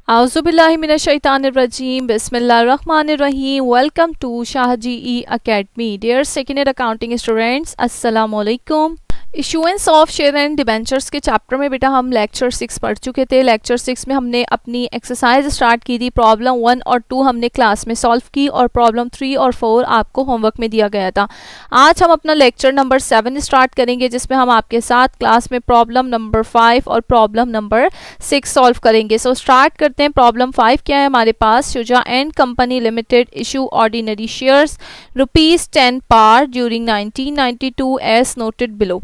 Auzubillahiminash-shaytanir-rajim. Bismillahir-rahmanir-rahim. Welcome to Shahji Academy. Dear second year accounting students, Assalamu alaikum. Issuance of share and debentures के chapter में बेटा हम lecture 6 पढ़ चुके थे। लेक्चर 6 में हमने अपनी एक्सरसाइज स्टार्ट की थी। प्रॉब्लम 1 और 2 हमने क्लास में सॉल्व की और प्रॉब्लम 3 और 4 आपको होमवर्क में दिया गया था। आज हम अपना लेक्चर नंबर 7 स्टार्ट करेंगे, जिसमें हम आपके साथ क्लास में प्रॉब्लम नंबर 5 और प्रॉब्लम नंबर 6 सॉल्व करेंगे। सो स्टार्ट करते हैं। प्रॉब्लम 5 क्या है हमारे पास? Shuja and company limited issue ordinary shares ₹10 par during 1992 as noted below.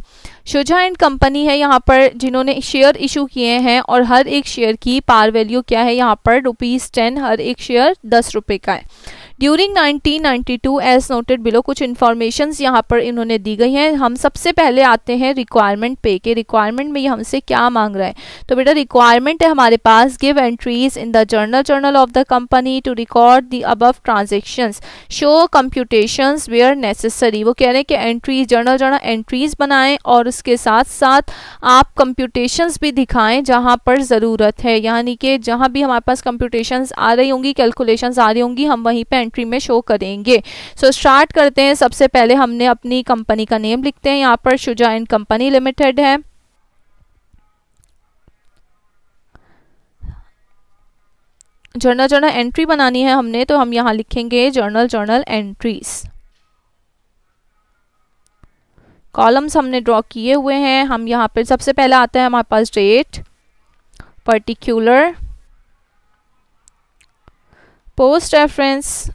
Shuja and company है यहाँ पर जिन्होंने शेयर इशू किए हैं और हर एक शेयर की पार वैल्यू क्या है यहाँ पर? ₹10, हर एक शेयर 10 रुपये का है। ड्यूरिंग 1992 एज नोटेड बिलो कुछ इन्फॉर्मेशंस यहाँ पर इन्होंने दी गई हैं। हम सबसे पहले आते हैं रिक्वायरमेंट पे के। रिक्वायरमेंट में ये हमसे क्या मांग रहा है? तो बेटा रिक्वायरमेंट है हमारे पास, give entries in the journal of the company to record the above transactions, show computations where necessary. वो कह रहे हैं कि एंट्रीज जर्नल एंट्रीज बनाएं और उसके साथ साथ आप कंप्यूटेशंस भी दिखाएं जहाँ पर ज़रूरत है, यानी कि जहाँ भी हमारे पास कंप्यूटेशंस आ रही होंगी, कैलकुलेशंस आ रही होंगी, हम वहीं पे एंट्री में शो करेंगे। सो स्टार्ट करते हैं। सबसे पहले हमने अपनी कंपनी का नेम लिखते हैं। यहाँ पर शुजा एंड कंपनी लिमिटेड है। जर्नल एंट्री बनानी है हमने, तो हम यहाँ लिखेंगे जर्नल एंट्रीज। कॉलम्स हमने ड्रॉ किए हुए हैं। हम यहाँ पर सबसे पहले आता है हमारे पास date, particular, post reference,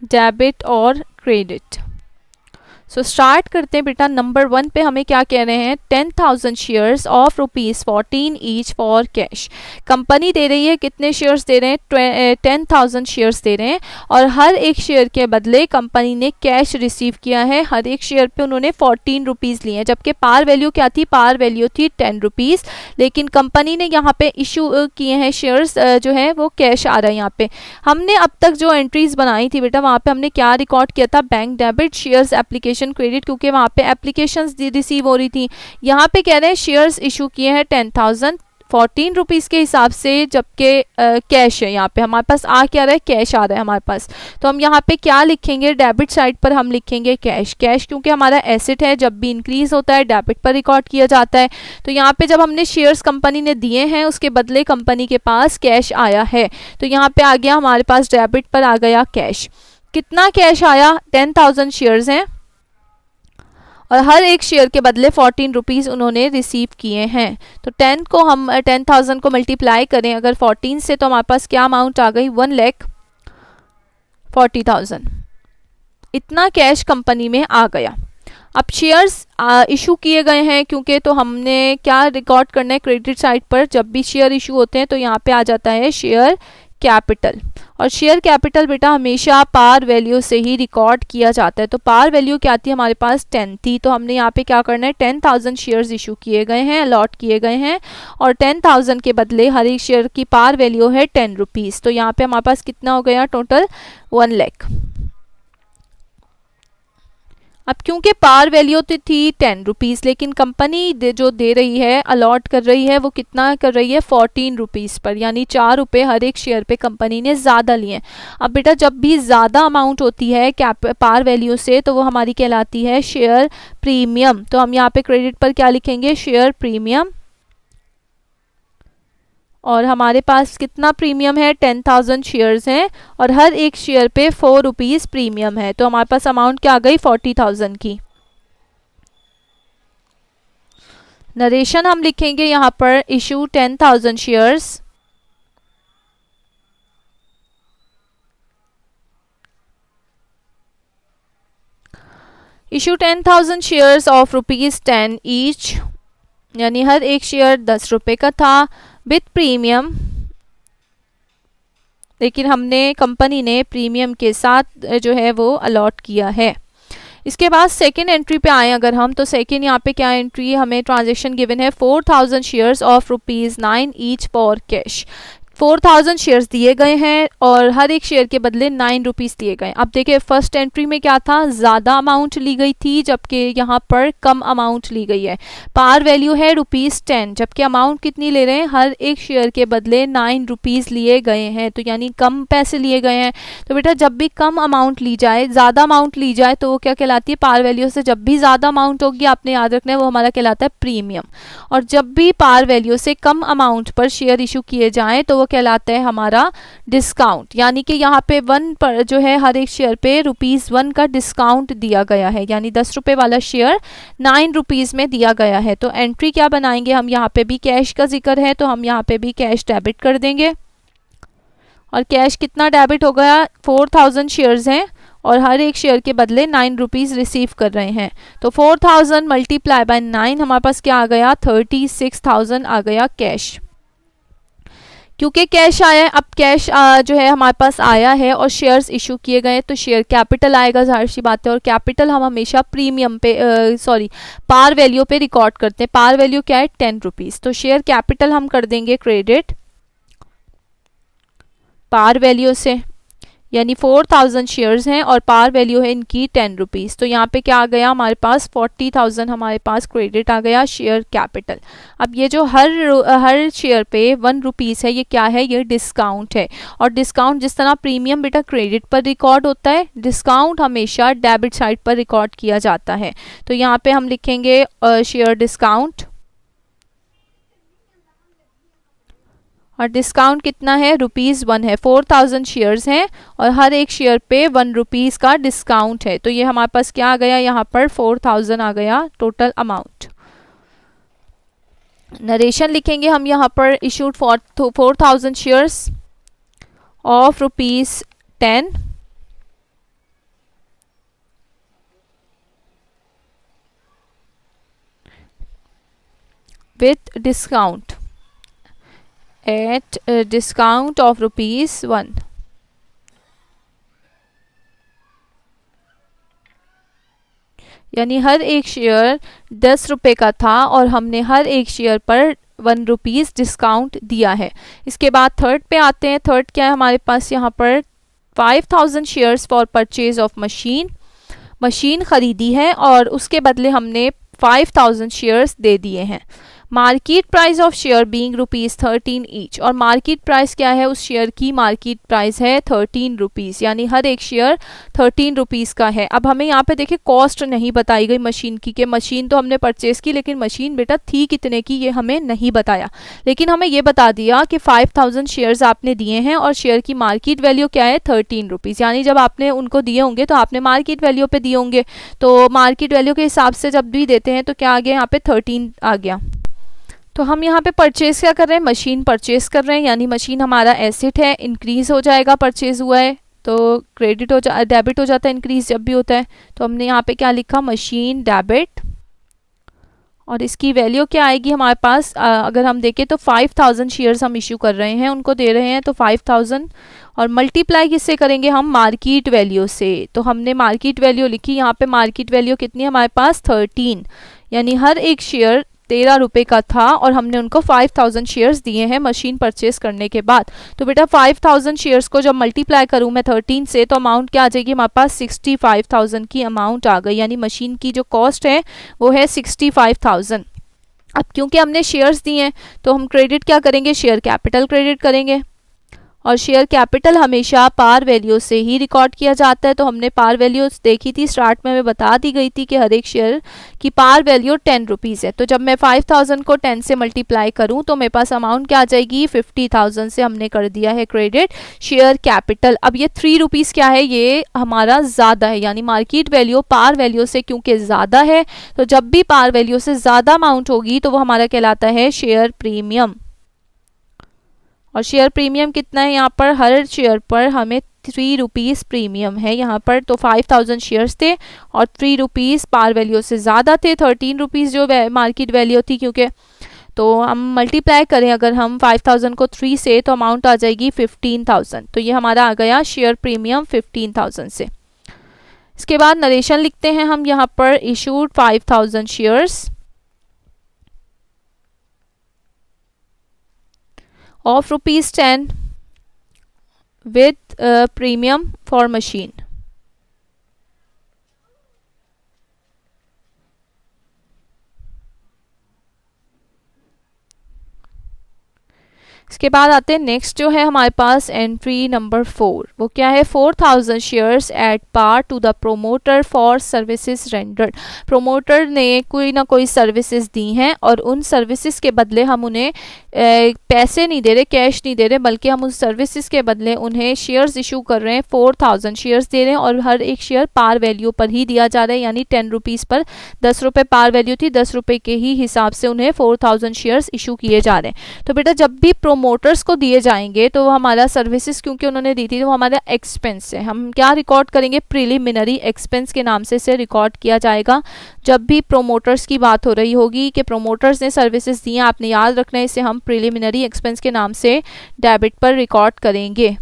debit और क्रेडिट। सो स्टार्ट करते हैं बेटा। नंबर 1 पे हमें क्या कह रहे हैं? 10,000 shares of ₹14 each for cash. Company दे रही है, कितने शेयर्स दे रहे हैं? 10,000 शेयर्स दे रहे हैं और हर एक शेयर के बदले कंपनी ने कैश रिसीव किया है। हर एक शेयर पे उन्होंने ₹14 लिए हैं, जबकि पार वैल्यू क्या थी? पार वैल्यू थी ₹10। लेकिन कंपनी ने यहाँ पे इशू किए हैं शेयर्स, जो है वो कैश आ रहा है यहाँ पे। हमने अब तक जो एंट्रीज बनाई थी बेटा, वहाँ पे हमने क्या रिकॉर्ड किया था? Bank debit, shares application credit, क्योंकि वहाँ पे एप्लीकेशंस रिसीव हो रही थी। यहाँ पे कह रहे हैं शेयर्स इशू किए हैं 10,000 ₹14 के हिसाब से, जबकि कैश है यहाँ पे हमारे पास आ क्या रहा है? कैश आ रहा है हमारे पास। तो हम यहाँ पे क्या लिखेंगे? डेबिट साइड पर हम लिखेंगे कैश। कैश क्योंकि हमारा एसेट है, जब भी इंक्रीज होता है डेबिट पर रिकॉर्ड किया जाता है। तो यहाँ पे जब हमने शेयर्स कंपनी ने दिए हैं, उसके बदले कंपनी के पास कैश आया है, तो यहाँ पे आ गया हमारे पास डेबिट पर आ गया कैश। कितना कैश आया? 10,000 शेयर्स हैं और हर एक शेयर के बदले ₹14 उन्होंने रिसीव किए हैं। तो 10,000 को मल्टीप्लाई करें अगर 14 से, तो हमारे पास क्या अमाउंट आ गई? 1,40,000। इतना कैश कंपनी में आ गया। अब शेयर्स इशू किए गए हैं क्योंकि, तो हमने क्या रिकॉर्ड करना है? क्रेडिट साइड पर जब भी शेयर इशू होते हैं तो यहाँ पे आ जाता है शेयर कैपिटल। और शेयर कैपिटल बेटा हमेशा पार वैल्यू से ही रिकॉर्ड किया जाता है। तो पार वैल्यू क्या थी हमारे पास? 10 थी। तो हमने यहाँ पे क्या करना है? 10,000 शेयर्स इशू किए गए हैं, अलॉट किए गए हैं और 10,000 के बदले हर एक शेयर की पार वैल्यू है ₹10। तो यहाँ पे हमारे पास कितना हो गया टोटल? 1 लाख। अब क्योंकि पार वैल्यू तो थी ₹10, लेकिन कंपनी जो दे रही है, अलॉट कर रही है, वो कितना कर रही है? ₹14 पर, यानी ₹4 हर एक शेयर पे कंपनी ने ज़्यादा लिए। अब बेटा जब भी ज़्यादा अमाउंट होती है पार वैल्यू से, तो वो हमारी कहलाती है शेयर प्रीमियम। तो हम यहाँ पे क्रेडिट पर क्या लिखेंगे? Share premium. और हमारे पास कितना प्रीमियम है? 10,000 शेयर्स हैं और हर एक शेयर पे ₹4 प्रीमियम है। तो हमारे पास अमाउंट क्या आ गई? 40,000 की। नरेशन हम लिखेंगे यहाँ पर, issue 10,000 shares issue 10,000 shares of ₹10 each, यानी हर एक शेयर ₹10 का था, विथ प्रीमियम। लेकिन हमने कंपनी ने प्रीमियम के साथ जो है वो अलॉट किया है। इसके बाद सेकेंड एंट्री पे आए अगर हम, तो सेकेंड यहाँ पे क्या एंट्री हमें ट्रांजेक्शन गिवन है? 4,000 shares of ₹9 each for cash. 4000 shares दिए गए हैं और हर एक शेयर के बदले 9 रुपीज़ दिए गए। अब देखिए फर्स्ट एंट्री में क्या था, ज़्यादा अमाउंट ली गई थी जबकि यहाँ पर कम अमाउंट ली गई है। पार वैल्यू है ₹10 जबकि अमाउंट कितनी ले रहे हैं, हर एक शेयर के बदले 9 रुपीज़ लिए गए हैं, तो यानी कम पैसे लिए गए हैं। तो बेटा जब भी कम अमाउंट ली जाए, ज़्यादा अमाउंट ली जाए तो वो क्या कहलाती है, पार वैल्यू से जब भी ज़्यादा अमाउंट होगी आपने याद रखना है वो हमारा कहलाता है प्रीमियम। और जब भी पार वैल्यू से कम अमाउंट पर शेयर इशू किए जाएँ तो वो कहलाता है हमारा डिस्काउंट। यानी कि यहाँ पे 1 पर जो है हर एक शेयर पे ₹1 का डिस्काउंट दिया गया है, यानी 10 रुपये वाला शेयर 9 रुपीज़ में दिया गया है। तो एंट्री क्या बनाएंगे हम, यहाँ पे भी कैश का जिक्र है तो हम यहाँ पे भी कैश डेबिट कर देंगे। और कैश कितना डेबिट हो गया, 4000 शेयर्स हैं और हर एक शेयर के बदले 9 रुपीज़ रिसीव कर रहे हैं। तो 4000 मल्टीप्लाई बाय 9 हमारे पास क्या आ गया, 36,000 आ गया कैश। क्योंकि कैश आया, अब कैश जो है हमारे पास आया है और शेयर्स इशू किए गए तो शेयर कैपिटल आएगा, जाहिर सी बात है। और कैपिटल हम हमेशा प्रीमियम पे पार वैल्यू पे रिकॉर्ड करते हैं। पार वैल्यू क्या है, 10 रुपीज़। तो शेयर कैपिटल हम कर देंगे क्रेडिट पार वैल्यू से, यानी 4000 शेयर्स हैं और पार वैल्यू है इनकी 10 रुपीज़। तो यहाँ पे क्या आ गया हमारे पास, 40,000 हमारे पास क्रेडिट आ गया शेयर कैपिटल। अब ये जो हर शेयर पे 1 रुपीज़ है, ये क्या है, ये डिस्काउंट है। और डिस्काउंट जिस तरह प्रीमियम बेटा क्रेडिट पर रिकॉर्ड होता है, डिस्काउंट हमेशा डेबिट साइड पर रिकॉर्ड किया जाता है। तो यहाँ पे हम लिखेंगे शेयर डिस्काउंट, और डिस्काउंट कितना है, ₹1 है। 4000 शेयर्स हैं और हर एक शेयर पे 1 रुपीज़ का डिस्काउंट है। तो ये हमारे पास क्या आ गया, यहाँ पर 4000 आ गया टोटल अमाउंट। नरेशन लिखेंगे हम यहाँ पर, issued 4000 shares of ₹10 with discount at a discount of ₹1। यानी हर एक शेयर 10 रुपये का था और हमने हर एक शेयर पर 1 रुपीज़ डिस्काउंट दिया है। इसके बाद थर्ड पे आते हैं। थर्ड क्या है हमारे पास, यहाँ पर 5000 shares for purchase of machine खरीदी है और उसके बदले हमने 5000 शेयर्स दे दिए हैं। Market price of share being ₹13 each, और मार्केट प्राइस क्या है, उस शेयर की मार्केट प्राइस है 13 रुपीज़, यानी हर एक शेयर 13 रुपीज़ का है। अब हमें यहाँ पे देखिए कॉस्ट नहीं बताई गई मशीन की, कि मशीन तो हमने परचेज़ की लेकिन मशीन बेटा थी कितने की ये हमें नहीं बताया। लेकिन हमें ये बता दिया कि 5000 शेयर्स आपने दिए हैं और शेयर की मार्केट वैल्यू क्या है, 13 रुपीज़। यानी जब आपने उनको दिए होंगे तो आपने मार्केट वैल्यू पे दिए होंगे, तो मार्केट वैल्यू के हिसाब से जब भी देते हैं तो क्या आ गया, यहाँ पे 13 आ गया। तो हम यहाँ पे परचेज़ क्या कर रहे हैं, मशीन परचेज़ कर रहे हैं, यानी मशीन हमारा एसेट है, इंक्रीज़ हो जाएगा, परचेज़ हुआ है तो क्रेडिट हो डेबिट हो जाता है इंक्रीज़ जब भी होता है। तो हमने यहाँ पे क्या लिखा, मशीन डेबिट, और इसकी वैल्यू क्या आएगी हमारे पास, अगर हम देखें तो 5000 शेयर्स हम इशू कर रहे हैं, उनको दे रहे हैं, तो 5000 और मल्टीप्लाई किससे करेंगे हम, मार्केट वैल्यू से। तो हमने मार्केट वैल्यू लिखी, यहाँ पे मार्केट वैल्यू कितनी है हमारे पास, 13, यानी हर एक शेयर 13 रुपये का था और हमने उनको 5000 शेयर्स दिए हैं मशीन परचेज करने के बाद। तो बेटा 5000 शेयर्स को जब मल्टीप्लाई करूँ मैं 13 से, तो अमाउंट क्या आ जाएगी हमारे पास, 65,000 की अमाउंट आ गई, यानी मशीन की जो कॉस्ट है वो है 65,000। अब क्योंकि हमने शेयर्स दिए हैं तो हम क्रेडिट क्या करेंगे, शेयर कैपिटल क्रेडिट करेंगे, और शेयर कैपिटल हमेशा पार वैल्यू से ही रिकॉर्ड किया जाता है। तो हमने पार वैल्यू देखी थी, स्टार्ट में हमें बता दी गई थी कि हर एक शेयर की पार वैल्यू 10 रुपीज़ है। तो जब मैं 5000 को 10 से मल्टीप्लाई करूं तो मेरे पास अमाउंट क्या आ जाएगी, 50,000 से हमने कर दिया है क्रेडिट शेयर कैपिटल। अब ये 3 रुपीज़ क्या है, ये हमारा ज़्यादा है, यानी मार्केट वैल्यू पार वैल्यू से क्योंकि ज़्यादा है, तो जब भी पार वैल्यू से ज़्यादा अमाउंट होगी तो वो हमारा कहलाता है शेयर प्रीमियम। और शेयर प्रीमियम कितना है यहाँ पर, हर शेयर पर हमें 3 रुपीज़ प्रीमियम है यहाँ पर। तो 5000 शेयर्स थे और 3 रुपीज़ पार वैल्यू से ज़्यादा थे, 13 रुपीज़ जो मार्केट वैल्यू थी, क्योंकि तो हम मल्टीप्लाई करें अगर हम 5000 को 3 से, तो अमाउंट आ जाएगी 15,000। तो ये हमारा आ गया शेयर प्रीमियम 15,000 से। इसके बाद नरेशन लिखते हैं हम यहाँ पर, issued 5000 shares of ₹10 with premium for machine. इसके बाद आते हैं नेक्स्ट जो है हमारे पास एंट्री नंबर 4, वो क्या है 4000 shares at par to the promoter for services rendered. Promoter ने कोई ना कोई सर्विसेज दी हैं और उन सर्विसेज के बदले हम उन्हें पैसे नहीं दे रहे, कैश नहीं दे रहे, बल्कि हम उस सर्विसेज के बदले उन्हें शेयर्स इशू कर रहे हैं। 4000 शेयर्स दे रहे हैं और हर एक शेयर पार वैल्यू पर ही दिया जा रहा है, यानी 10 रुपीज़ पर 10 रुपये पार वैल्यू थी, 10 रुपये के ही हिसाब से उन्हें 4000 शेयर्स इशू किए जा रहे हैं। तो बेटा जब भी प्रोमोटर्स को दिए जाएंगे तो हमारा सर्विसेज क्योंकि उन्होंने दी थी तो हमारा एक्सपेंस है, हम क्या रिकॉर्ड करेंगे, प्रिलिमिनरी एक्सपेंस के नाम से इसे रिकॉर्ड किया जाएगा। जब भी प्रोमोटर्स की बात हो रही होगी कि प्रोमोटर्स ने सर्विसेज दी हैं, आपने याद रखना है, इसे हम प्रिलिमिनरी एक्सपेंस के नाम से डेबिट पर रिकॉर्ड करेंगे।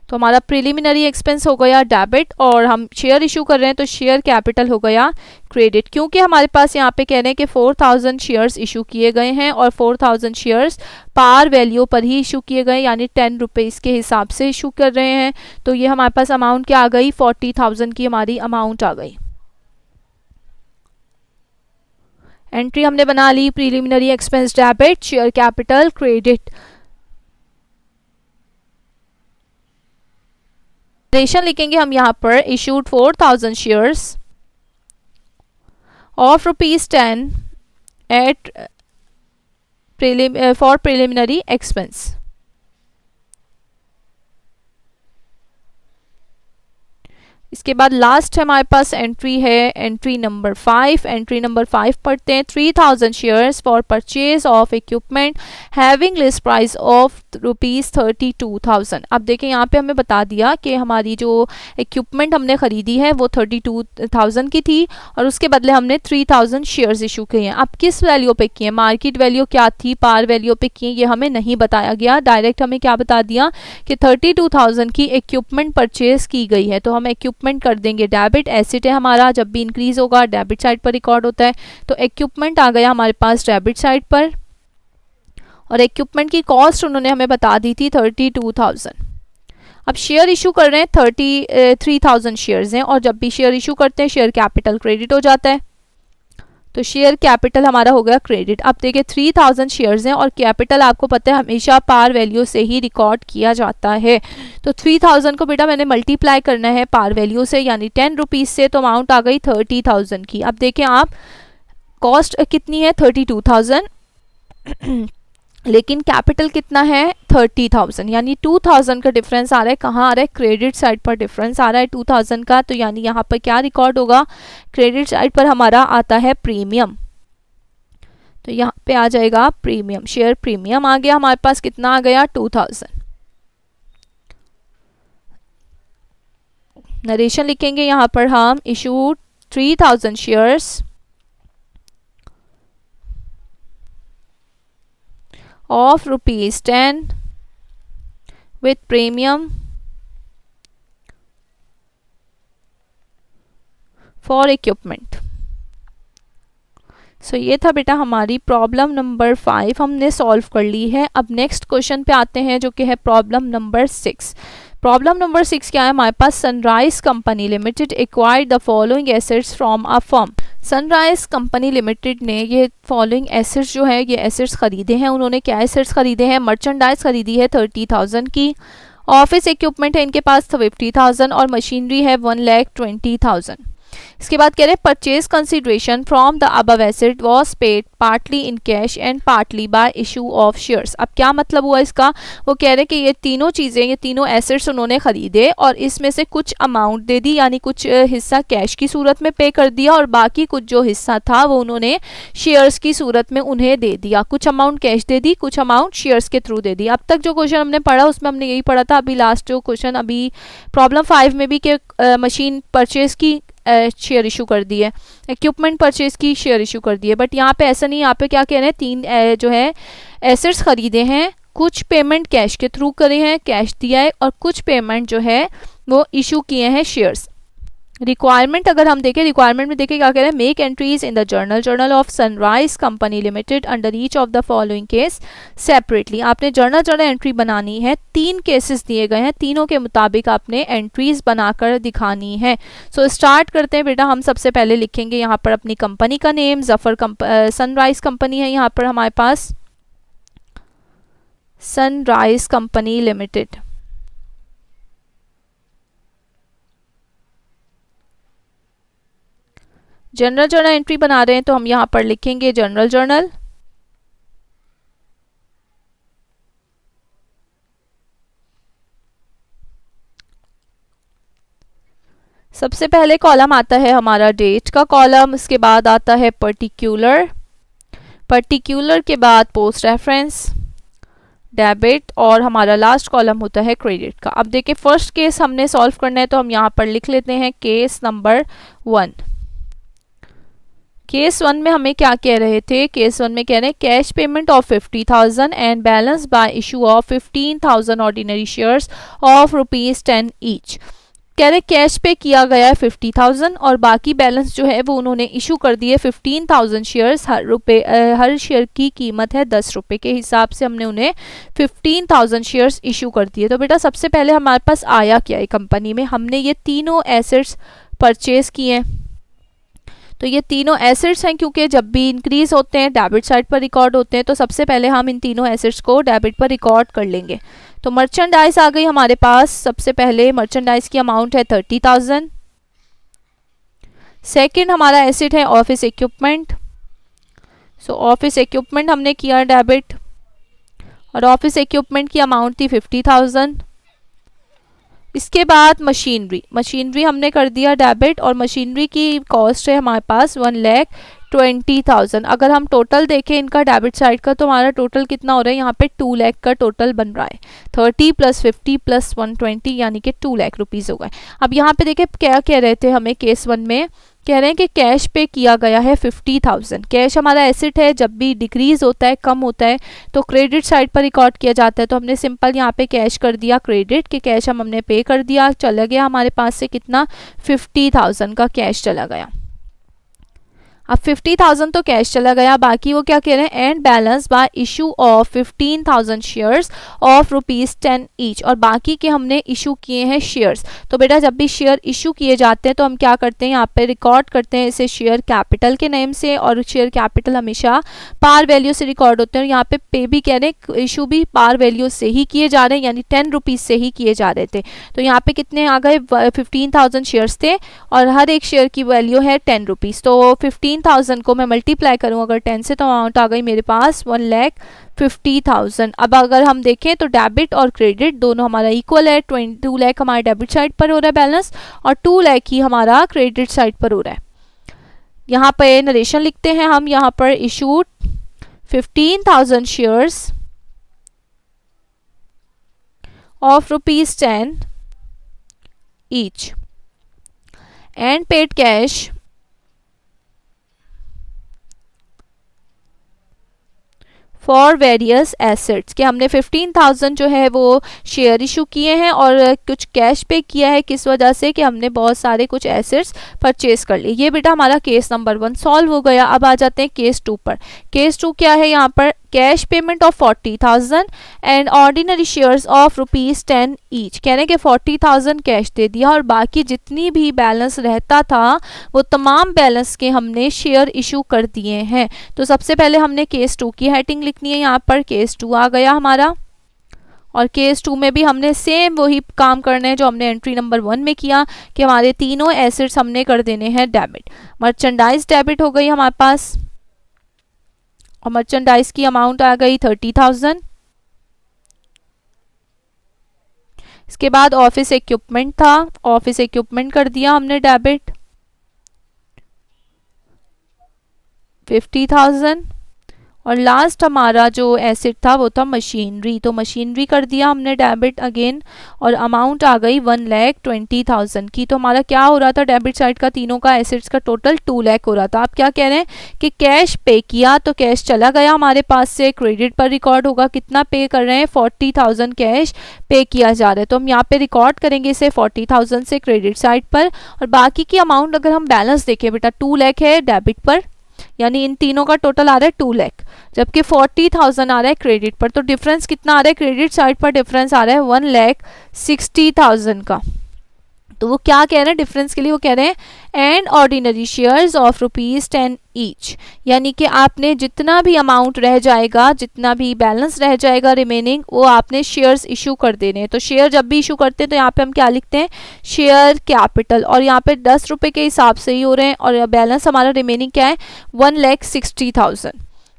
तो हमारा प्रिलिमिनरी एक्सपेंस हो गया डेबिट और हम शेयर इशू कर रहे हैं तो शेयर कैपिटल हो गया क्रेडिट, क्योंकि हमारे पास यहाँ पे कह रहे हैं कि 4000 शेयर्स इशू किए गए हैं और 4000 शेयर्स पार वैल्यू पर ही इशू किए गए, यानी 10 रुपीज़ के हिसाब से इशू कर रहे हैं। तो ये हमारे पास अमाउंट क्या आ गई, 40,000 की हमारी अमाउंट आ गई। एंट्री हमने बना ली, preliminary expense debit, share capital credit. रेशन लिखेंगे हम यहाँ पर, issued 4000 shares of ₹10 at for preliminary expense. इसके बाद लास्ट हमारे पास एंट्री है एंट्री नंबर 5। एंट्री नंबर 5 पढ़ते हैं, 3000 shares for purchase of equipment having list price of ₹32,000। अब देखें यहाँ पे हमें बता दिया कि हमारी जो इक्विपमेंट हमने ख़रीदी है वो 32,000 की थी और उसके बदले हमने 3000 शेयर्स इशू किए हैं। अब किस वैल्यू पे किए, मार्केट वैल्यू क्या थी, पार वैल्यू पे किए, ये हमें नहीं बताया गया। डायरेक्ट हमें क्या बता दिया कि 32,000 की इक्विपमेंट परचेज की गई है, तो हम इक्विपमेंट कर देंगे डेबिट। एसेट है हमारा, जब भी इंक्रीज होगा डेबिट साइड पर रिकॉर्ड होता है, तो इक्विपमेंट आ गया हमारे पास डेबिट साइड पर और इक्विपमेंट की कॉस्ट उन्होंने हमें बता दी थी 32,000। अब शेयर इशू कर रहे हैं 33,000 शेयर्स हैं और जब भी शेयर इशू करते हैं शेयर कैपिटल क्रेडिट हो जाता है, तो शेयर कैपिटल हमारा हो गया क्रेडिट। अब देखिए 3000 शेयर्स हैं और कैपिटल आपको पता है हमेशा पार वैल्यू से ही रिकॉर्ड किया जाता है। तो 3000 को बेटा मैंने मल्टीप्लाई करना है पार वैल्यू से, यानी 10 रुपीज़ से, तो अमाउंट आ गई 30,000 की। अब देखें आप, कॉस्ट कितनी है 32,000 लेकिन कैपिटल कितना है 30,000, यानी 2000 का डिफरेंस आ रहा है। कहाँ आ रहा है, क्रेडिट साइड पर डिफरेंस आ रहा है 2000 का। तो यानी यहाँ पर क्या रिकॉर्ड होगा, क्रेडिट साइड पर हमारा आता है प्रीमियम, तो यहाँ पे आ जाएगा प्रीमियम, शेयर प्रीमियम आ गया हमारे पास, कितना आ गया 2000। नरेशन लिखेंगे यहाँ पर हम, issue 3000 shares of ₹10 with premium for equipment। सो ये था बेटा हमारी प्रॉब्लम नंबर 5 हमने सॉल्व कर ली है। अब नेक्स्ट क्वेश्चन पे आते हैं जो कि है प्रॉब्लम नंबर 6। प्रॉब्लम नंबर 6 क्या है हमारे पास, Sunrise company limited acquired the following assets from a firm. Sunrise company limited ने ये फॉलोइंग एसेट्स जो है ये एसेट्स खरीदे हैं। उन्होंने क्या एसेट्स खरीदे हैं, मर्चेंडाइज खरीदी है 30,000 की, ऑफिस इक्विपमेंट है इनके पास 50,000 और मशीनरी है 1,20,000। इसके बाद कह रहे हैं purchase consideration from the above asset was paid partly in cash and partly bye issue of shares. अब क्या मतलब हुआ इसका, वो कह रहे हैं कि ये तीनों चीज़ें, ये तीनों एसेट्स उन्होंने खरीदे और इसमें से कुछ अमाउंट दे दी, यानी कुछ हिस्सा कैश की सूरत में पे कर दिया और बाकी कुछ जो हिस्सा था वो उन्होंने शेयर्स की सूरत में उन्हें दे दिया। कुछ अमाउंट कैश दे दी, कुछ अमाउंट शेयर्स के थ्रू दे दी। अब तक जो क्वेश्चन हमने पढ़ा उसमें हमने यही पढ़ा था। अभी लास्ट जो क्वेश्चन अभी प्रॉब्लम 5 में भी कि मशीन परचेज की शेयर इशू कर दी है, इक्विपमेंट परचेज की शेयर इशू कर दी है, बट यहाँ पे ऐसा नहीं। यहाँ पे क्या कह रहे हैं, तीन जो है एसेट्स खरीदे हैं, कुछ पेमेंट कैश के थ्रू करे हैं, कैश दिया है, और कुछ पेमेंट जो है वो इशू किए हैं शेयर्स। रिक्वायरमेंट अगर हम देखें, रिक्वायरमेंट में देखें क्या कह रहे हैं, make entries in the journal of sunrise company limited under each of the following case separately. आपने जर्नल एंट्री बनानी है, 3 केसेस दिए गए हैं, तीनों के मुताबिक आपने एंट्रीज बनाकर दिखानी है। सो स्टार्ट करते हैं बेटा। हम सबसे पहले लिखेंगे यहाँ पर अपनी कंपनी का नेम, जफर सनराइज कंपनी है यहाँ पर हमारे पास, Sunrise company limited. Journal entry बना रहे हैं तो हम यहाँ पर लिखेंगे जनरल। सबसे पहले कॉलम आता है हमारा डेट का कॉलम, इसके बाद आता है पर्टिकुलर के बाद पोस्ट रेफरेंस, डेबिट, और हमारा लास्ट कॉलम होता है क्रेडिट का। अब देखिए फर्स्ट केस हमने सॉल्व करना है तो हम यहाँ पर लिख लेते हैं केस नंबर 1। केस 1 में हमें क्या कह रहे थे, केस 1 में कह रहे हैं cash payment of 50,000 and balance bye issue of 15,000 ordinary shares of ₹10 each. कह रहे कैश पे किया गया है 50,000 और बाकी बैलेंस जो है वो उन्होंने इशू कर दिए 15,000 शेयर्स। हर शेयर की कीमत है 10 रुपये के हिसाब से हमने उन्हें 15,000 शेयर्स इशू कर दिए। तो बेटा सबसे पहले हमारे पास आया क्या है कंपनी में, हमने ये तीनों एसेट्स परचेज किए हैं। तो ये तीनों एसेट्स हैं, क्योंकि जब भी इंक्रीज होते हैं डेबिट साइड पर रिकॉर्ड होते हैं, तो सबसे पहले हम इन तीनों एसेट्स को डेबिट पर रिकॉर्ड कर लेंगे। तो मर्चेंडाइज आ गई हमारे पास। सबसे पहले मर्चेंडाइज की अमाउंट है 30,000। सेकंड हमारा एसेट है ऑफिस इक्विपमेंट। सो ऑफिस इक्विपमेंट हमने किया डेबिट और ऑफिस इक्विपमेंट की अमाउंट थी 50,000। इसके बाद मशीनरी हमने कर दिया डेबिट और मशीनरी की कॉस्ट है हमारे पास 1,20,000। अगर हम टोटल देखें इनका डेबिट साइड का तो हमारा टोटल कितना हो रहा है, यहाँ पे 2 लाख का टोटल बन रहा है। 30 + 50 + 120 यानी कि 2 लाख रुपीज़ हो गए। अब यहाँ पे देखें क्या कह रहे थे हमें, केस 1 में कह रहे हैं कि कैश पे किया गया है 50,000। कैश हमारा एसेट है, जब भी डिक्रीज होता है, कम होता है, तो क्रेडिट साइड पर रिकॉर्ड किया जाता है। तो हमने सिंपल यहाँ पे कैश कर दिया क्रेडिट, कि कैश हमने पे कर दिया, चला गया हमारे पास से कितना 50,000 का कैश चला गया। अब 50,000 तो कैश चला गया, बाकी वो क्या कह रहे हैं, and balance bye issue of 15,000 shares of ₹10 each. और बाकी के हमने इशू किए हैं शेयर्स। तो बेटा जब भी शेयर इशू किए जाते हैं तो हम क्या करते हैं, यहाँ पे रिकॉर्ड करते हैं इसे शेयर कैपिटल के नेम से, और शेयर कैपिटल हमेशा पार वैल्यू से रिकॉर्ड होते हैं। यहाँ पे पे भी कह रहे हैं इशू भी पार वैल्यू से ही किए जा रहे हैं, यानी 10 रुपीज़ से ही किए जा रहे थे। तो यहाँ पे कितने आ गए, 15,000 शेयर्स थे और हर एक शेयर की वैल्यू है 10 रुपीज़। तो 15,000 को मैं मल्टीप्लाई करूं अगर 10 से, तो अमाउंट आ गई मेरे पास 1,50,000। अब अगर हम देखें तो डेबिट और क्रेडिट दोनों हमारा इक्वल है। 22 लाख हमारे डेबिट साइड पर हो रहा है बैलेंस और 2 लाख ही हमारा क्रेडिट साइड पर हो रहा है। यहाँ पर नरेशन लिखते हैं हम, यहाँ पर issued 15,000 shares of ₹10 each and paid cash for various assets, कि हमने 15,000 जो है वो शेयर इशू किए हैं और कुछ कैश पे किया है, किस वजह से कि हमने बहुत सारे कुछ एसेट्स परचेज कर लिए। ये बेटा हमारा केस नंबर 1 सॉल्व हो गया। अब आ जाते हैं केस 2 पर। केस 2 क्या है, यहाँ पर cash payment of 40,000 and ordinary shares of ₹10 each. कह रहे हैं कि 40,000 कैश दे दिया और बाकी जितनी भी बैलेंस रहता था वो तमाम बैलेंस के हमने शेयर इशू कर दिए हैं। तो सबसे पहले हमने केस 2 की हेडिंग लिखनी है, यहाँ पर केस 2 आ गया हमारा। और केस 2 में भी हमने सेम वही काम करने हैं जो हमने एंट्री नंबर 1 में किया, कि हमारे तीनों एसेट्स हमने कर देने हैं डेबिट। मर्चेंडाइज डेबिट हो गई हमारे पास और मर्चेंडाइज की अमाउंट आ गई 30,000। इसके बाद ऑफिस इक्विपमेंट था, ऑफिस इक्विपमेंट कर दिया हमने डेबिट 50,000 और लास्ट हमारा जो एसेट था वो था मशीनरी, तो मशीनरी कर दिया हमने डेबिट अगेन, और अमाउंट आ गई 1,20,000 की। तो हमारा क्या हो रहा था डेबिट साइड का, तीनों का एसेट्स का टोटल 2 लाख हो रहा था। आप क्या कह रहे हैं कि कैश पे किया, तो कैश चला गया हमारे पास से, क्रेडिट पर रिकॉर्ड होगा, कितना पे कर रहे हैं 40,000 कैश पे किया जा रहा है। तो हम यहाँ पे रिकॉर्ड करेंगे इसे 40,000 से क्रेडिट साइड पर, और बाकी की अमाउंट अगर हम बैलेंस देखें बेटा 2 लाख है डेबिट पर, यानी इन तीनों का टोटल आ रहा है 2 लाख, जबकि 40,000 आ रहा है क्रेडिट पर। तो डिफरेंस कितना आ रहा है क्रेडिट साइड पर, डिफरेंस आ रहा है 1,60,000 का। तो वो क्या कह रहे हैं डिफरेंस के लिए, वो कह रहे हैं and ordinary shares of ₹10 each, यानी कि आपने जितना भी अमाउंट रह जाएगा, जितना भी बैलेंस रह जाएगा रिमेनिंग, वो आपने शेयर्स इशू कर देने हैं। तो शेयर जब भी इशू करते हैं तो यहाँ पे हम क्या लिखते हैं, शेयर कैपिटल, और यहाँ पे 10 रुपये के हिसाब से ही हो रहे हैं, और बैलेंस हमारा रिमेनिंग क्या है 1,60,000।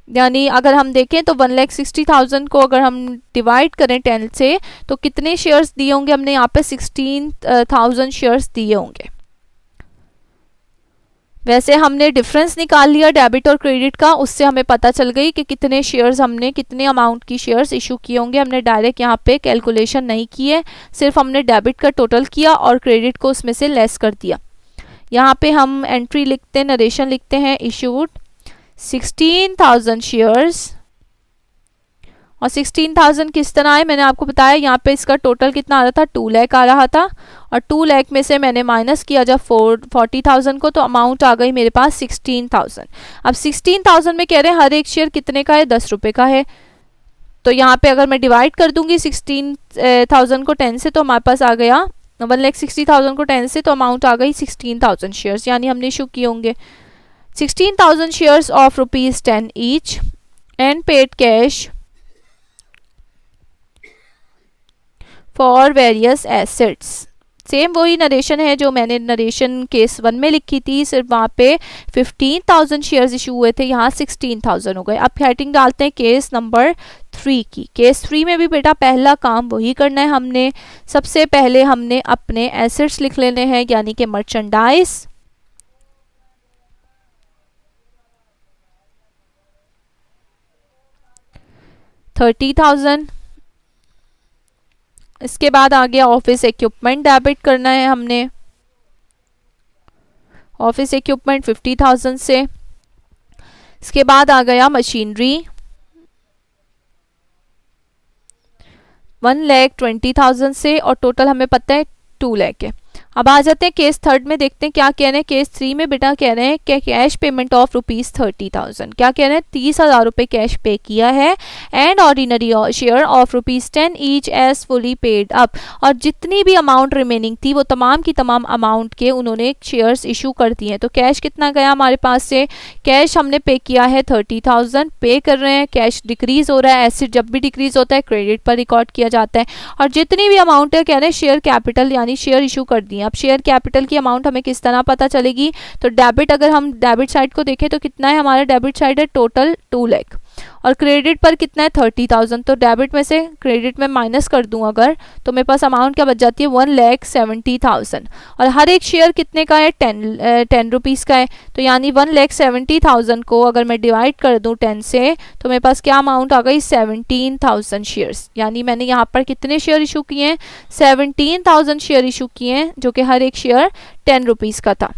यानी अगर हम देखें तो 1,60,000 को अगर हम डिवाइड करें 10 से, तो कितने शेयर्स दिए होंगे हमने यहाँ पे 16,000 शेयर्स दिए होंगे। वैसे हमने डिफरेंस निकाल लिया डेबिट और क्रेडिट का, उससे हमें पता चल गई कि कितने शेयर्स हमने, कितने अमाउंट की शेयर्स इशू किए होंगे। हमने डायरेक्ट यहाँ पे कैलकुलेशन नहीं की है, सिर्फ हमने डेबिट का टोटल किया और क्रेडिट को उसमें से लेस कर दिया। यहाँ पे हम एंट्री लिखते हैं, नरेशन लिखते हैं, इशूड 16,000 शेयर्स, और 16,000 किस तरह है मैंने आपको बताया, यहाँ पे इसका टोटल कितना आ रहा था 2 लाख आ रहा था, और 2 लाख में से मैंने माइनस किया जब 40,000 को, तो अमाउंट आ गई मेरे पास 16,000। अब 16,000 में कह रहे हैं हर एक शेयर कितने का है, 10 रुपये का है। तो यहाँ पे अगर मैं डिवाइड कर दूंगी 16,000 को 10 से, तो हमारे पास आ गया 1,60,000 को 10 से, तो अमाउंट आ गई 16,000 शेयर्स, यानी हमने इशू किए होंगे 16,000 shares of ₹10 each and paid cash for various assets। Same वही नरेशन है जो मैंने नरेशन केस 1 में लिखी थी, सिर्फ वहाँ पे 15,000 शेयर्स इशू हुए थे, यहाँ 16,000 हो गए। अब हेडिंग डालते हैं केस नंबर 3 की। केस 3 में भी बेटा पहला काम वही करना है हमने, सबसे पहले हमने अपने एसेट्स लिख लेने हैं, यानी कि मर्चेंडाइज 30,000। इसके बाद आ गया ऑफिस इक्विपमेंट डेबिट करना है हमने, ऑफिस इक्विपमेंट 50,000 से। इसके बाद आ गया मशीनरी 1,20,000 से, और टोटल हमें पता है 2 लाख है। अब आ जाते हैं केस 3 में, देखते हैं क्या कह रहे हैं। केस 3 में बेटा कह रहे हैं कि कैश पेमेंट ऑफ ₹30,000, क्या कह रहे हैं 30,000 रुपये कैश पे किया है, and ordinary share of ₹10 each as fully paid up, और जितनी भी अमाउंट रिमेनिंग थी वो तमाम की तमाम अमाउंट के उन्होंने शेयर्स इशू कर दिए हैं। तो कैश कितना गया हमारे पास से, कैश हमने पे किया है 30,000, पे कर रहे हैं, कैश डिक्रीज हो रहा है, एसेट जब भी डिक्रीज होता है क्रेडिट पर रिकॉर्ड किया जाता है, और जितनी भी अमाउंट है कह रहे हैं शेयर कैपिटल, यानी शेयर इशू कर दिए। अब शेयर कैपिटल की अमाउंट हमें किस तरह पता चलेगी, तो डेबिट, अगर हम डेबिट साइड को देखें तो कितना है हमारा डेबिट साइड है टोटल 2 लाख, और क्रेडिट पर कितना है 30,000। तो डेबिट में से क्रेडिट में माइनस कर दूं अगर, तो मेरे पास अमाउंट क्या बच जाती है 1,70,000, और हर एक शेयर कितने का है 10 रुपीज़ का है। तो यानी 1,70,000 को अगर मैं डिवाइड कर दूं 10 से, तो मेरे पास क्या अमाउंट आ गई 17,000 शेयर्स, यानी मैंने यहाँ पर कितने शेयर इशू किए हैं 17,000 शेयर इशू किए हैं, जो कि हर एक शेयर 10 रुपीज़ का था।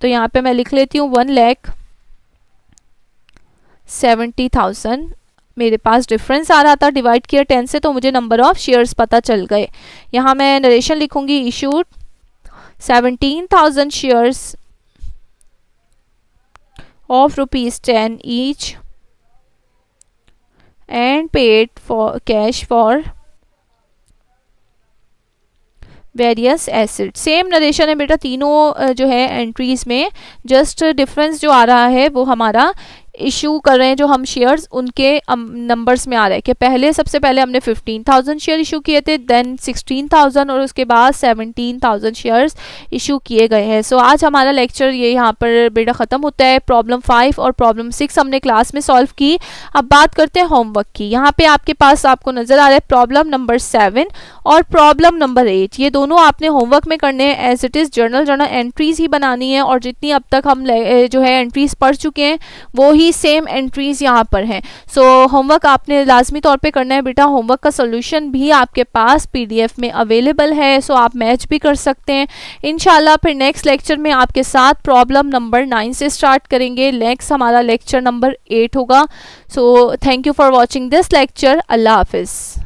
तो यहाँ पे मैं लिख लेती हूँ 1,70,000 मेरे पास डिफरेंस आ रहा था, डिवाइड किया 10 से, तो मुझे नंबर ऑफ शेयर्स पता चल गए। यहाँ मैं नरेशन लिखूंगी, issued 17,000 shares of ₹10 each and paid for cash for various asset. Same narration है बेटा तीनों जो है एंट्रीज में, जस्ट डिफरेंस जो आ रहा है वो हमारा इशू कर रहे हैं जो हम शेयर्स उनके नंबर्स में आ रहे हैं कि पहले सबसे पहले हमने 15,000 शेयर इशू किए थे, देन 16,000 और उसके बाद 17,000 शेयर्स इशू किए गए हैं। सो आज हमारा लेक्चर ये यहाँ पर बेटा ख़त्म होता है। प्रॉब्लम 5 और प्रॉब्लम 6 हमने क्लास में सॉल्व की। अब बात करते हैं होमवर्क की। यहाँ पे आपके पास आपको नज़र आ रहा है प्रॉब्लम नंबर 7 और प्रॉब्लम नंबर 8, ये दोनों आपने होमवर्क में करने हैं। As it is journal entries ही बनानी है और जितनी अब तक हम जो है एंट्रीज पढ़ चुके हैं वो ही वही सेम एंट्रीज यहाँ पर हैं। सो होमवर्क आपने लाजमी तौर पे करना है बेटा। होमवर्क का सोल्यूशन भी आपके पास PDF में अवेलेबल है, सो आप मैच भी कर सकते हैं इंशाल्लाह। फिर नेक्स्ट लेक्चर में आपके साथ प्रॉब्लम नंबर 9 से स्टार्ट करेंगे। नेक्स्ट हमारा लेक्चर नंबर 8 होगा। So thank you for watching this lecture. अल्लाह हाफिज़।